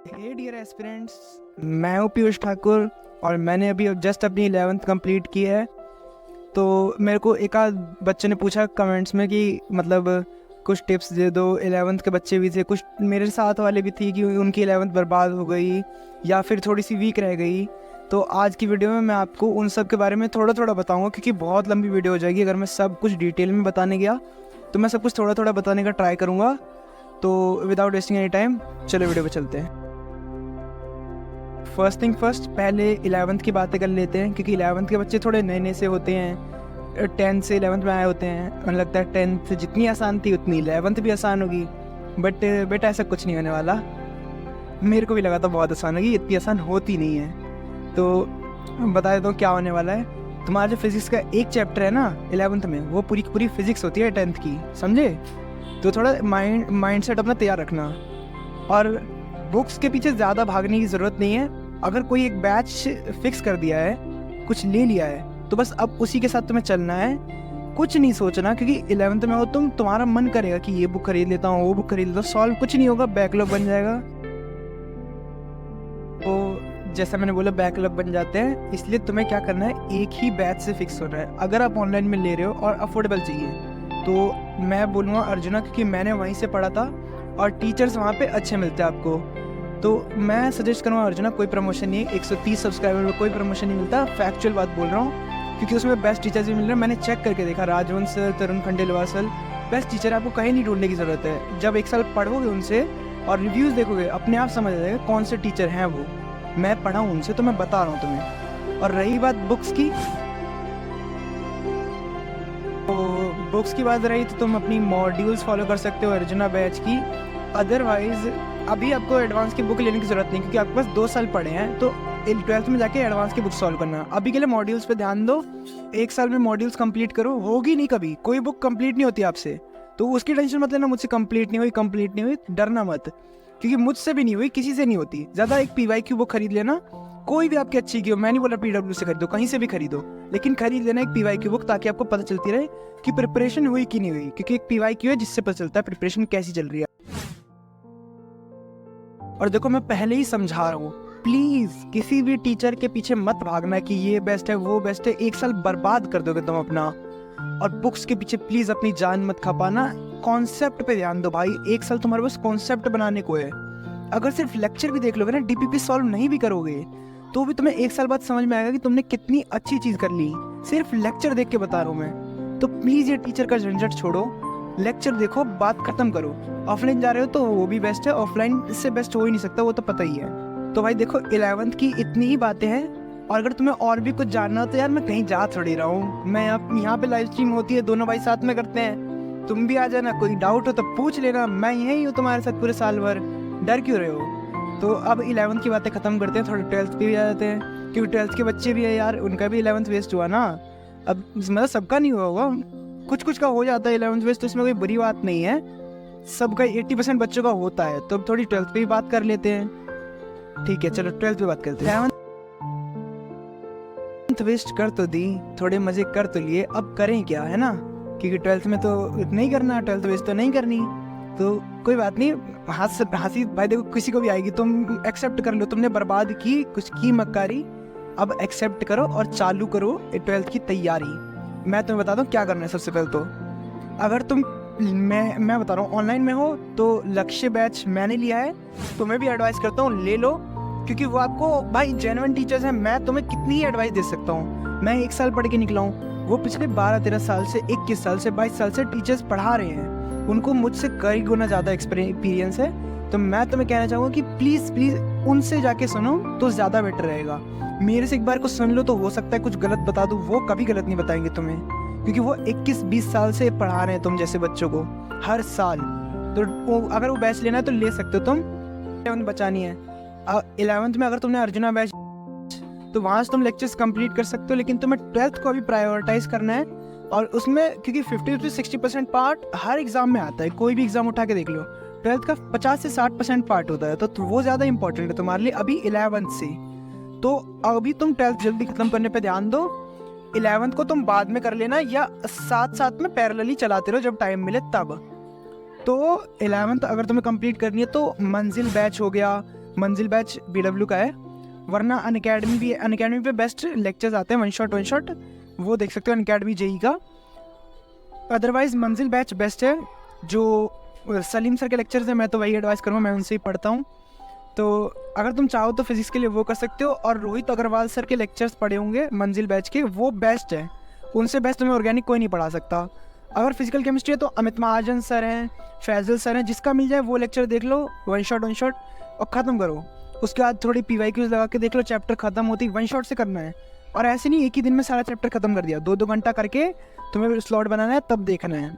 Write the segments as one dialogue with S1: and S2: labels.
S1: हे dear aspirants, मैं हूँ पीयूष ठाकुर और मैंने अभी जस्ट अपनी 11th कंप्लीट की है। तो मेरे को एक आध बच्चे ने पूछा कमेंट्स में कि मतलब कुछ टिप्स दे दो। 11th के बच्चे भी थे, कुछ मेरे साथ वाले भी थी कि उनकी 11th बर्बाद हो गई या फिर थोड़ी सी वीक रह गई। तो आज की वीडियो में मैं आपको उन सब के बारे में थोड़ा थोड़ा बताऊंगा, क्योंकि बहुत लंबी वीडियो हो जाएगी अगर मैं सब कुछ डिटेल में बताने गया। तो मैं सब कुछ थोड़ा थोड़ा बताने का ट्राई करूँगा। तो विदाउट वेस्टिंग एनी टाइम चलो वीडियो पे चलते हैं। फर्स्ट थिंग फर्स्ट, पहले 11th की बातें कर लेते हैं, क्योंकि 11th के बच्चे थोड़े नए नए से होते हैं। 10th से 11th में आए होते हैं। मुझे लगता है 10th जितनी आसान थी उतनी 11th भी आसान होगी, बट बेटा ऐसा कुछ नहीं होने वाला। मेरे को भी लगा था बहुत आसान होगी, इतनी आसान होती नहीं है। तो बता देता हूँ क्या होने वाला है। तुम्हारा जो फिजिक्स का एक चैप्टर है ना 11th में, वो पूरी की पूरी फिजिक्स होती है 10th की, समझे? तो थोड़ा माइंड सेट अपना तैयार रखना और बुक्स के पीछे ज़्यादा भागने की ज़रूरत नहीं है। अगर कोई एक बैच फिक्स कर दिया है, कुछ ले लिया है, तो बस अब उसी के साथ तुम्हें चलना है, कुछ नहीं सोचना। क्योंकि 11th में हो तुम्हारा मन करेगा कि ये बुक खरीद लेता हूँ, वो बुक खरीद लेता हूँ, सॉल्व कुछ नहीं होगा, बैकलॉग बन जाएगा। तो जैसा मैंने बोला बैकलॉग बन जाते हैं, इसलिए तुम्हें क्या करना है, एक ही बैच से फिक्स होना है। अगर आप ऑनलाइन में ले रहे हो और अफोर्डेबल चाहिए तो मैं बोलूँगा अर्जुना, क्योंकि मैंने वहीं से पढ़ा था और टीचर्स वहाँ पे अच्छे मिलते हैं आपको। तो मैं सजेस्ट करूँगा अर्जुना, कोई प्रमोशन नहीं है, 130 सब्सक्राइबर में कोई प्रमोशन नहीं मिलता, फैक्चुअल बात बोल रहा हूँ, क्योंकि उसमें बेस्ट टीचर्स भी मिल रहे हैं। मैंने चेक करके देखा, राजवंश सर, तरुण खंडेलवाल सर, बेस्ट टीचर। आपको कहीं नहीं ढूंढने की ज़रूरत है। जब एक साल पढ़ोगे उनसे और रिव्यूज़ देखोगे, अपने आप समझ आ जाएगा कौन से टीचर हैं वो। मैं पढ़ा हूँ उनसे, तो मैं बता रहा हूँ तुम्हें। और रही बात बुक्स की, तो बुक्स की बात रही तो तुम अपनी मॉड्यूल्स फॉलो कर सकते हो अर्जुना बैच की। अदरवाइज अभी आपको एडवांस की बुक लेने की ज़रूरत नहीं, क्योंकि आपके पास 2 साल पढ़े हैं। तो 12th में जाके एडवांस की बुक सॉल्व करना। अभी के लिए मॉड्यूल्स पे ध्यान दो, 1 साल में मॉड्यूल्स कंप्लीट करो। होगी नहीं, कभी कोई बुक कंप्लीट नहीं होती आपसे, तो उसकी टेंशन मत लेना। मुझसे कंप्लीट नहीं हुई, डरना मत, क्योंकि मुझसे भी नहीं हुई, किसी से नहीं होती। ज़्यादा एक PYQ बुक खरीद लेना, कोई भी आपकी अच्छी की हो। मैं नहीं बोल रहा PW से खरीदो, कहीं से भी खरीदो, लेकिन खरीद लेना एक PYQ बुक, ताकि आपको पता चलती रहे कि प्रिपरेशन हुई कि नहीं हुई। क्योंकि एक PYQ है जिससे पता चलता है प्रिपरेशन कैसी चल रही है। और देखो, मैं पहले ही समझा रहा हूँ, प्लीज किसी भी टीचर के पीछे मत भागना कि ये बेस्ट है वो बेस्ट है। 1 साल बर्बाद कर दोगे तुम अपना। और बुक्स के पीछे प्लीज अपनी जान मत खपाना, कॉन्सेप्ट पे ध्यान दो भाई। 1 साल तुम्हारे पास कॉन्सेप्ट बनाने को है। अगर सिर्फ लेक्चर भी देख लोगे ना, DPP सॉल्व नहीं भी करोगे, तो भी तुम्हें 1 साल बाद समझ में आएगा कि तुमने कितनी अच्छी चीज कर ली। सिर्फ लेक्चर देख के बता रहा हूँ मैं। तो प्लीज ये टीचर का झंझट छोड़ो, लेक्चर देखो, बात खत्म करो। ऑफलाइन जा रहे हो तो वो भी बेस्ट है, ऑफलाइन इससे बेस्ट हो ही नहीं सकता, वो तो पता ही है। तो भाई देखो, 11th की इतनी ही बातें हैं। और अगर तुम्हें और भी कुछ जानना हो तो यार, मैं कहीं जा थोड़ी रहा हूँ, मैं यहाँ पे लाइव स्ट्रीम होती है, दोनों भाई साथ में करते हैं। तुम भी आ जाना, कोई डाउट हो तो पूछ लेना, मैं यही हूँ तुम्हारे साथ पूरे साल भर। डर क्यों रहे हो? तो अब 11th की बातें खत्म करते हैं, थोड़े 12th पे भी आ जाते हैं, क्योंकि 12th के बच्चे भी है यार, उनका भी 11th वेस्ट हुआ ना। अब मतलब सबका नहीं हुआ होगा, कुछ कुछ का हो जाता है 11th वेस्ट, तो इसमें कोई बुरी बात नहीं है। सबका 80% बच्चों का होता है। तो अब थोड़ी 12th पे भी बात कर लेते हैं, ठीक है? चलो 12th पे बात करते हैं। 11th वेस्ट कर तो दी, थोड़े मजे कर तो लिए, अब करें क्या, है ना? क्योंकि 12th में तो नहीं करना, 12th वेस्ट तो नहीं करनी, तो कोई बात नहीं। हंसी भाई देखो किसी को भी आएगी, तुम एक्सेप्ट कर लो, तुमने बर्बाद की, कुछ की मक्कारी, अब एक्सेप्ट करो और चालू करो 12th की तैयारी। मैं तुम्हें बताता हूँ क्या करना है। सबसे पहले तो अगर तुम मैं बता रहा हूँ ऑनलाइन में हो तो लक्ष्य बैच मैंने लिया है, तुम्हें भी एडवाइस करता हूँ ले लो, क्योंकि वो आपको भाई जेन्युइन टीचर्स हैं। मैं तुम्हें कितनी ही एडवाइस दे सकता हूँ, मैं 1 साल पढ़ के निकला हूँ, वो पिछले 12-13 साल से, 21 साल से, 22 साल से टीचर्स पढ़ा रहे हैं, उनको मुझसे कई गुना ज़्यादा एक्सपीरियंस है। तो मैं तुम्हें कहना चाहूँगा कि प्लीज़ प्लीज़ उनसे जाके सुनो तो ज़्यादा बेटर रहेगा। मेरे से एक बार कुछ सुन लो, तो हो सकता है कुछ गलत बता दूँ, वो कभी गलत नहीं बताएंगे तुम्हें, क्योंकि वो 21-20 साल से पढ़ा रहे हैं तुम जैसे बच्चों को हर साल। तो अगर वो बैच लेना है तो ले सकते हो तुम। 11th बचानी है। 11th में अगर तुमने अर्जुना बैच, तो वहाँ से तुम लेक्चर्स कंप्लीट कर सकते हो, लेकिन तुम्हें 12th को अभी प्रायोरिटाइज करना है। और उसमें क्योंकि 50-60% पार्ट हर एग्जाम में आता है, कोई भी एग्जाम उठा के देख लो, 12th का 50 से 60% पार्ट होता है, तो वो ज़्यादा इंपॉर्टेंट है तुम्हारे लिए अभी 11th से। तो अभी तुम 12th जल्दी खत्म करने पे ध्यान दो, 11th को तुम बाद में कर लेना, या साथ साथ में पैरेलली चलाते रहो जब टाइम मिले तब। तो 11th अगर तुम्हें कंप्लीट करनी है तो मंजिल बैच हो गया, मंजिल बैच BW का है, वरना अनअकैडमी भी, अनअकैडमी पे बेस्ट लेक्चर्स आते हैं, वन शॉट, वो देख सकते हो अनअकैडमी JEE का। अदरवाइज़ मंजिल बैच बेस्ट है। जो सलीम सर के लेक्चर्स हैं मैं तो वही एडवाइस करूँगा, मैं उनसे ही पढ़ता हूँ। तो अगर तुम चाहो तो फिज़िक्स के लिए वो कर सकते हो। और रोहित अग्रवाल सर के लेक्चर्स पढ़े होंगे मंजिल बैच के, वो बेस्ट है, उनसे बेस्ट तुम्हें ऑर्गेनिक कोई नहीं पढ़ा सकता। अगर फिजिकल केमिस्ट्री है तो अमित महाजन सर हैं, फैजल सर हैं, जिसका मिल जाए वो लेक्चर देख लो, वन शॉट और ख़त्म करो। उसके बाद थोड़ी PYQs लगा के देख लो, चैप्टर ख़त्म होती वन शॉट से करना है। और ऐसे नहीं एक ही दिन में सारा चैप्टर ख़त्म कर दिया, 2-2 घंटा करके तुम्हें स्लॉट बनाना है, तब देखना है।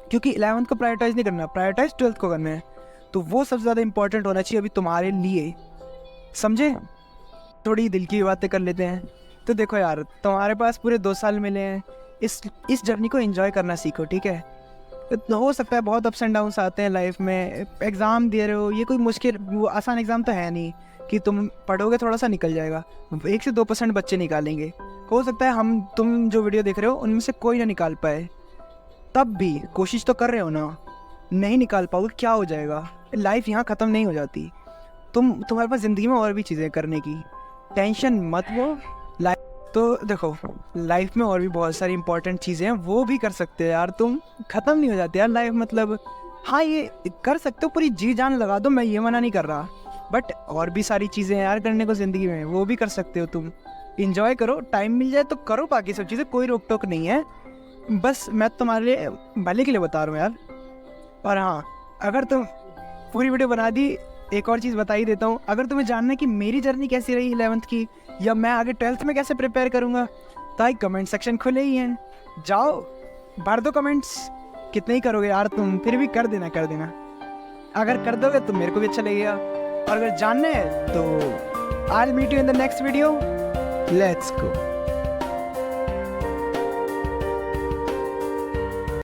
S1: क्योंकि 11th को प्रायोरिटाइज़ नहीं करना, प्रायोरिटाइज 12th को करना है। तो वो सबसे ज़्यादा इंपॉर्टेंट होना चाहिए अभी तुम्हारे लिए, समझे। थोड़ी दिल की बातें कर लेते हैं। तो देखो यार, तुम्हारे पास पूरे 2 साल मिले हैं, इस जर्नी को एंजॉय करना सीखो, ठीक है। तो हो सकता है बहुत अप्स एंड डाउन्स आते हैं लाइफ में, एग्ज़ाम दे रहे हो, ये कोई मुश्किल वो आसान एग्ज़ाम तो है नहीं कि तुम पढ़ोगे थोड़ा सा निकल जाएगा। 1 से 2% बच्चे निकालेंगे, हो सकता है तुम जो वीडियो देख रहे हो उनमें से कोई ना निकाल पाए, तब भी कोशिश तो कर रहे हो ना। नहीं निकाल पाओगे क्या हो जाएगा, लाइफ यहाँ ख़त्म नहीं हो जाती। तुम्हारे पास ज़िंदगी में और भी चीज़ें करने की, टेंशन मत लो। तो देखो, लाइफ में और भी बहुत सारी इंपॉर्टेंट चीज़ें हैं, वो भी कर सकते हो यार, तुम ख़त्म नहीं हो जाती यार लाइफ। मतलब हाँ, ये कर सकते हो, पूरी जी जान लगा दो, मैं ये मना नहीं कर रहा, बट और भी सारी चीज़ें हैं यार करने को ज़िंदगी में, वो भी कर सकते हो तुम। इंजॉय करो, टाइम मिल जाए तो करो, बाकी सब चीज़ें कोई रोक टोक नहीं है। बस मैं तुम्हारे लिए भले के लिए बता रहा हूँ यार। और हाँ, अगर तुम पूरी वीडियो बना दी, एक और चीज़ बता ही देता हूँ, अगर तुम्हें जानना है कि मेरी जर्नी कैसी रही 11th की, या मैं आगे 12th में कैसे प्रिपेयर करूँगा, तो आई कमेंट सेक्शन खुले ही हैं, जाओ भर दो कमेंट्स। कितने ही करोगे यार तुम, फिर भी कर देना। अगर कर दोगे तो मेरे को भी अच्छा लगेगा। और अगर जानना है तो I will meet you in the next video, let's go.